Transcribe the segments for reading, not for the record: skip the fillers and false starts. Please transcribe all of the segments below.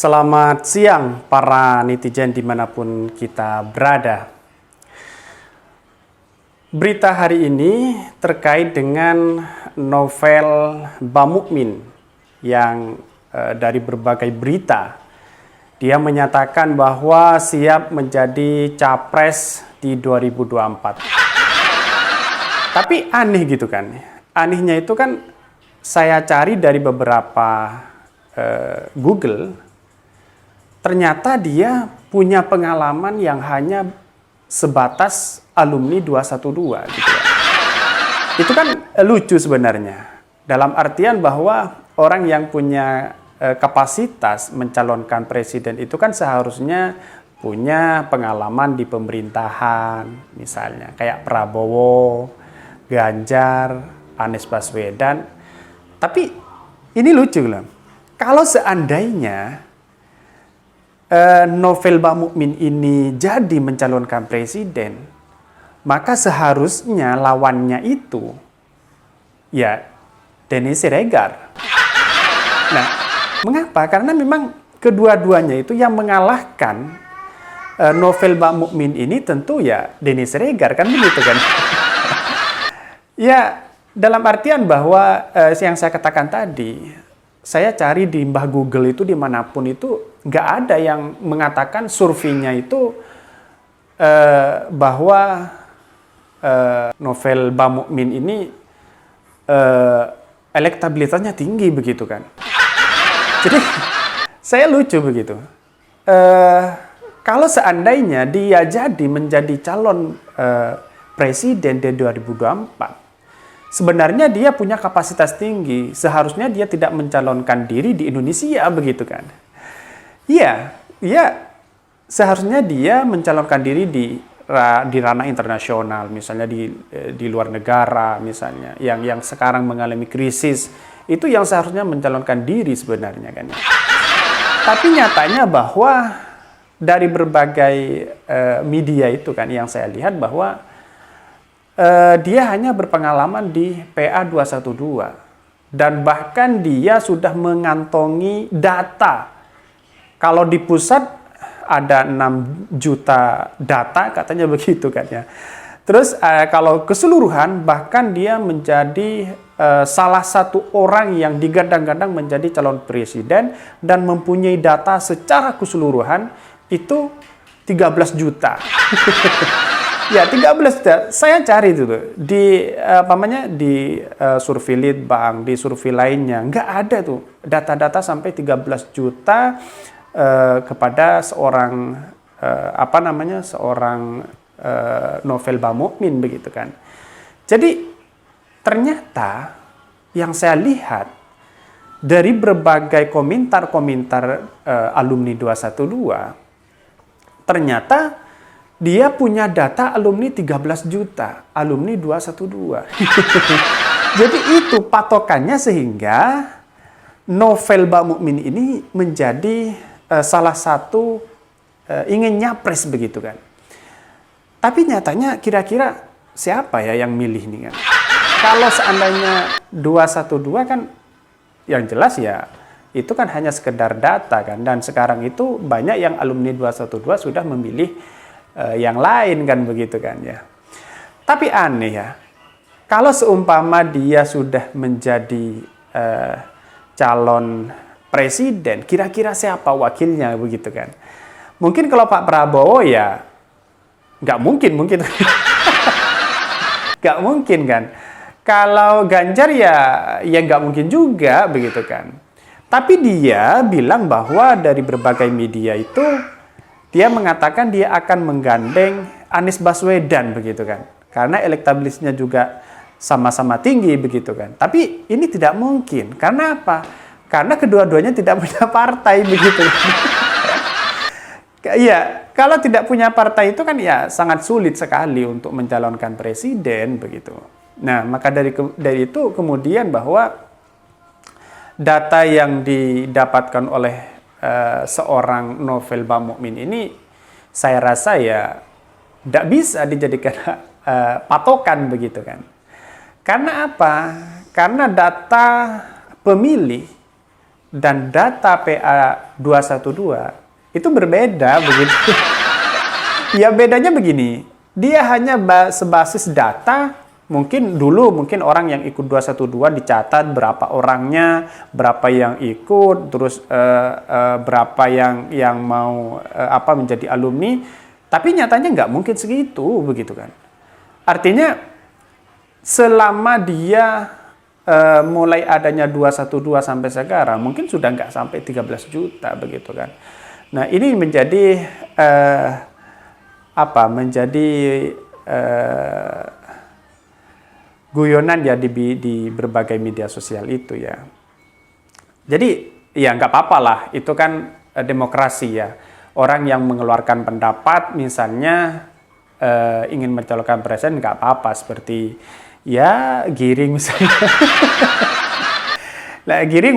Selamat siang para netizen dimanapun kita berada. Berita hari ini terkait dengan novel Mbah Mukmin yang dari berbagai berita dia menyatakan bahwa siap menjadi capres di 2024. Tapi aneh gitu kan. Anehnya itu kan saya cari dari beberapa Google. Ternyata dia punya pengalaman yang hanya sebatas alumni 212 gitu ya. Itu kan lucu sebenarnya. Dalam artian bahwa orang yang punya kapasitas mencalonkan presiden itu kan seharusnya punya pengalaman di pemerintahan, misalnya kayak Prabowo, Ganjar, Anies Baswedan. Tapi ini lucu loh. Kalau seandainya novel Mbah Mukmin ini jadi mencalonkan presiden, maka seharusnya lawannya itu ya Denny Siregar. Nah, mengapa? Karena memang kedua-duanya itu yang mengalahkan novel Mbah Mukmin ini tentu ya Denny Siregar, kan begitu kan? Ya, dalam artian bahwa yang saya katakan tadi, saya cari di Mbah Google itu dimanapun itu nggak ada yang mengatakan surveinya itu bahwa novel Mbah Mukmin ini elektabilitasnya tinggi begitu kan. Jadi saya lucu begitu. Kalau seandainya dia jadi menjadi calon presiden di 2024, sebenarnya dia punya kapasitas tinggi. Seharusnya dia tidak mencalonkan diri di Indonesia begitu kan. Iya, seharusnya dia mencalonkan diri di ranah internasional, misalnya di luar negara, misalnya yang sekarang mengalami krisis, itu yang seharusnya mencalonkan diri sebenarnya kan. Tapi nyatanya bahwa dari berbagai media itu kan yang saya lihat bahwa dia hanya berpengalaman di PA 212 dan bahkan dia sudah mengantongi data. Kalau di pusat ada 6 juta data katanya begitu kan ya. Terus kalau keseluruhan bahkan dia menjadi salah satu orang yang digadang-gadang menjadi calon presiden dan mempunyai data secara keseluruhan itu 13 juta. Ya 13 juta. Saya cari itu tuh di di survei Litbang, di survei lainnya nggak ada tuh data-data sampai 13 juta kepada seorang seorang novel Mbah Mukmin begitu kan. Jadi ternyata yang saya lihat dari berbagai komentar-komentar alumni 212, ternyata dia punya data alumni 13 juta, alumni 212. Jadi itu patokannya sehingga novel Mbah Mukmin ini menjadi salah satu ingin nyapres begitu kan. Tapi nyatanya kira-kira siapa ya yang milih nih kan? Kalau seandainya 212 kan yang jelas ya itu kan hanya sekedar data kan, dan sekarang itu banyak yang alumni 212 sudah memilih yang lain kan begitu kan ya. Tapi aneh ya. Kalau seumpama dia sudah menjadi calon presiden, kira-kira siapa wakilnya begitu kan? Mungkin kalau Pak Prabowo ya nggak mungkin nggak mungkin kan. Kalau Ganjar ya nggak mungkin juga begitu kan. Tapi dia bilang bahwa dari berbagai media itu dia mengatakan dia akan menggandeng Anies Baswedan begitu kan. Karena elektabilitasnya juga sama-sama tinggi begitu kan. Tapi ini tidak mungkin. Karena apa? Karena kedua-duanya tidak punya partai begitu. Iya, kalau tidak punya partai itu kan ya sangat sulit sekali untuk mencalonkan presiden begitu. Nah, maka dari itu kemudian bahwa data yang didapatkan oleh seorang novel Mbah Mukmin ini saya rasa ya tidak bisa dijadikan patokan begitu kan. Karena apa? Karena data pemilih dan data PA 212 itu berbeda begitu. Ya bedanya begini, dia hanya sebasis data, mungkin orang yang ikut 212 dicatat berapa orangnya, berapa yang ikut, terus berapa yang mau menjadi alumni, tapi nyatanya nggak mungkin segitu begitu kan. Artinya selama dia mulai adanya 212 sampai sekarang, mungkin sudah nggak sampai 13 juta begitu kan. Nah ini menjadi guyonan ya di berbagai media sosial itu ya. Jadi ya nggak apa-apa lah, itu kan demokrasi ya. Orang yang mengeluarkan pendapat misalnya ingin mencalonkan presiden nggak apa-apa, seperti ya Giring misalnya. Nah, Giring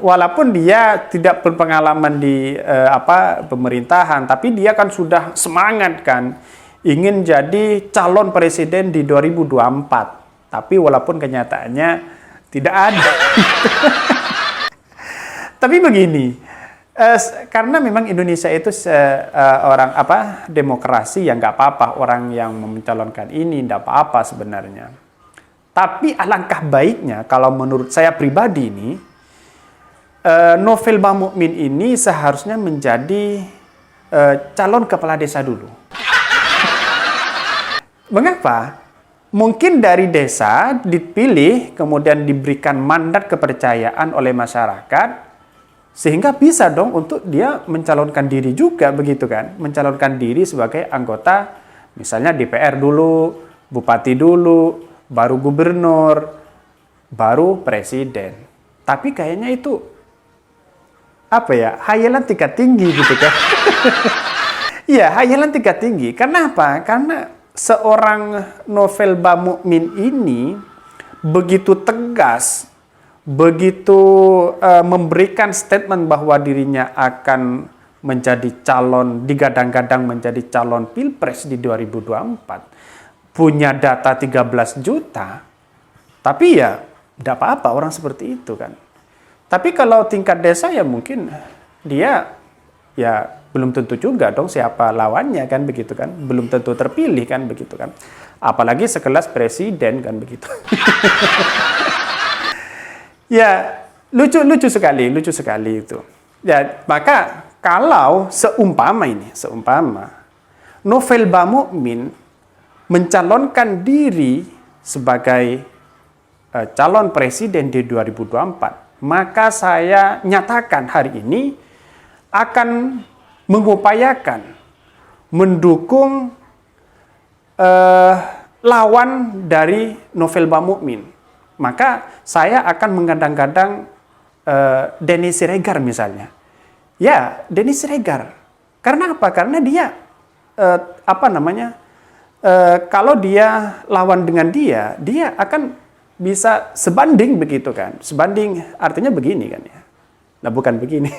walaupun dia tidak berpengalaman di pemerintahan, tapi dia kan sudah semangat kan ingin jadi calon presiden di 2024. Tapi walaupun kenyataannya tidak ada. Tapi begini, karena memang Indonesia itu demokrasi, ya nggak apa-apa orang yang mencalonkan ini, nggak apa-apa sebenarnya. Tapi alangkah baiknya kalau menurut saya pribadi ini, Novel Bamukmin ini seharusnya menjadi calon kepala desa dulu. Mengapa? Mungkin dari desa dipilih, kemudian diberikan mandat kepercayaan oleh masyarakat, sehingga bisa dong untuk dia mencalonkan diri juga begitu kan, mencalonkan diri sebagai anggota, misalnya DPR dulu, bupati dulu, baru gubernur, baru presiden. Tapi kayaknya itu hayalan tingkat tinggi gitu kan. Iya, hayalan tingkat tinggi. Karena apa? Karena seorang Novel Bamukmin ini begitu tegas, begitu memberikan statement bahwa dirinya akan menjadi calon, digadang-gadang menjadi calon Pilpres di 2024. Punya data 13 juta, tapi ya tidak apa-apa orang seperti itu kan. Tapi kalau tingkat desa ya mungkin dia ya belum tentu juga dong siapa lawannya kan begitu kan, belum tentu terpilih kan begitu kan. Apalagi sekelas presiden kan begitu. Ya lucu sekali itu. Ya maka kalau seumpama Novel Bamukmin mencalonkan diri sebagai calon presiden di 2024, maka saya nyatakan hari ini akan mengupayakan mendukung lawan dari Novel Bamukmin. Maka saya akan menggadang-gadang Denny Siregar misalnya. Ya, Denny Siregar. Karena apa? Karena dia kalau dia lawan dengan dia akan bisa sebanding begitu kan. Sebanding artinya begini kan ya. Nah bukan begini.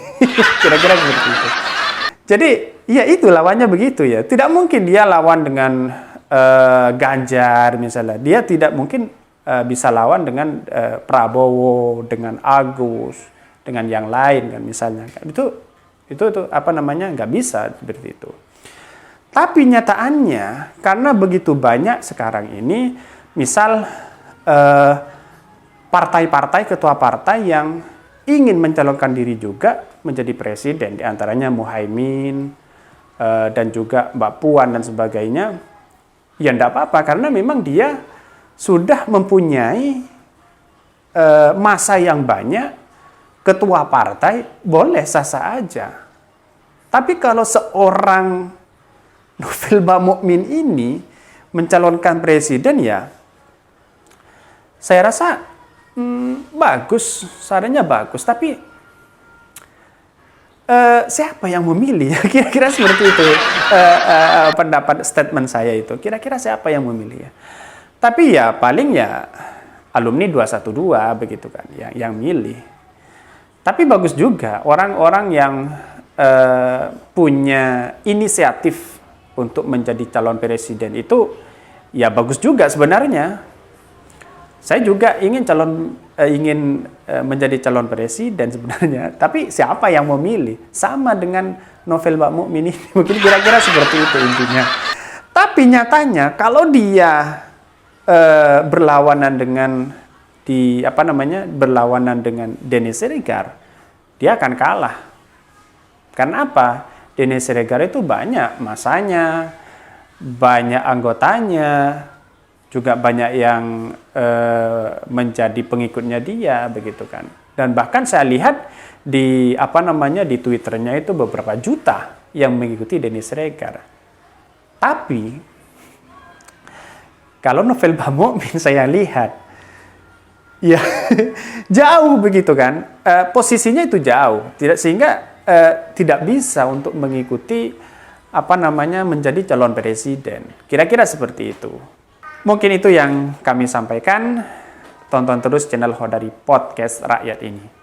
Kira-kira seperti itu. Jadi ya itu lawannya begitu ya. Tidak mungkin dia lawan dengan Ganjar misalnya. Dia tidak mungkin bisa lawan dengan Prabowo, dengan Agus, dengan yang lain kan misalnya. Itu nggak bisa seperti itu. Tapi nyataannya, karena begitu banyak sekarang ini, misal partai-partai, ketua partai yang ingin mencalonkan diri juga menjadi presiden, diantaranya Muhaimin, dan juga Mbak Puan dan sebagainya, ya enggak apa-apa, karena memang dia sudah mempunyai masa yang banyak, ketua partai, boleh sah-sah aja. Tapi kalau seorang Novel Bamukmin ini mencalonkan presiden ya, saya rasa bagus, sarannya bagus. Tapi siapa yang memilih? Kira-kira seperti itu pendapat statement saya itu. Kira-kira siapa yang memilih ya? Tapi ya paling ya alumni 212 begitu kan, yang milih. Tapi bagus juga orang-orang yang punya inisiatif untuk menjadi calon presiden itu ya bagus juga sebenarnya. Saya juga ingin menjadi calon presiden sebenarnya, tapi siapa yang mau milih? Sama dengan novel Mbak Mukmin ini, mungkin kira-kira seperti itu intinya. Tapi nyatanya kalau dia berlawanan dengan Denny Siregar, dia akan kalah. Karena apa? Denny Siregar itu banyak masanya, banyak anggotanya, juga banyak yang menjadi pengikutnya dia, begitu kan. Dan bahkan saya lihat di Twitternya itu beberapa juta yang mengikuti Denny Siregar. Tapi kalau novel Mbak Mukmin saya lihat, ya jauh begitu kan, posisinya itu jauh, sehingga tidak bisa untuk mengikuti menjadi calon presiden. Kira-kira seperti itu. Mungkin itu yang kami sampaikan. Tonton terus channel Khodari Podcast Rakyat ini.